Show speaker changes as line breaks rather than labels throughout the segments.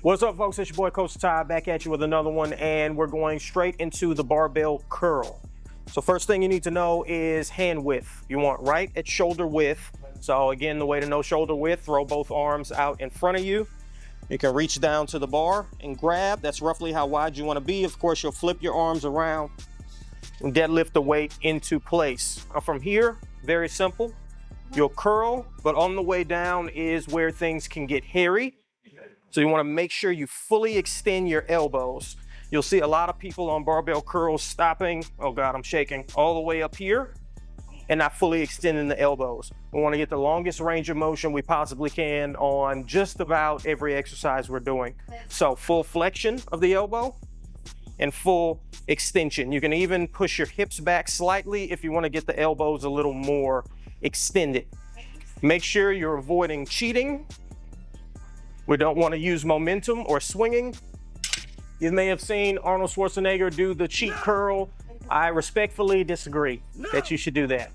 What's up, folks? It's your boy Coach Ty back at you with another one, and we're going straight into the barbell curl. So first thing you need to know is hand width. You want right at shoulder width. So again, the way to know shoulder width, throw both arms out in front of you. You can reach down to the bar and grab. That's roughly how wide you want to be. Of course, you'll flip your arms around and deadlift the weight into place. Now from here, very simple. You'll curl, but on the way down is where things can get hairy. So you want to make sure you fully extend your elbows. You'll see a lot of people on barbell curls stopping, oh God, I'm shaking, all the way up here and not fully extending the elbows. We want to get the longest range of motion we possibly can on just about every exercise we're doing. So full flexion of the elbow and full extension. You can even push your hips back slightly if you want to get the elbows a little more extended. Make sure you're avoiding cheating. We don't want to use momentum or swinging. You may have seen Arnold Schwarzenegger do the cheat curl. I respectfully disagree that you should do that.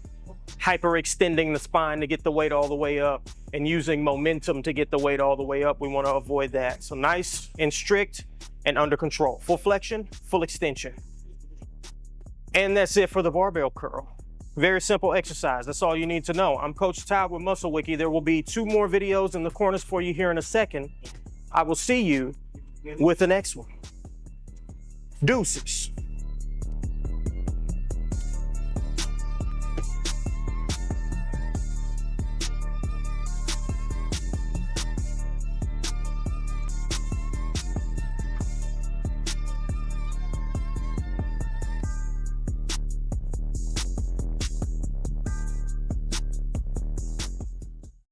Hyperextending the spine to get the weight all the way up and using momentum to get the weight all the way up, we want to avoid that. So nice and strict and under control. Full flexion, full extension. And that's it for the barbell curl. Very simple exercise. That's all you need to know. I'm Coach Ty with Muscle Wiki. There will be 2 more videos in the corners for you here in a second. I will see you with the next one. Deuces.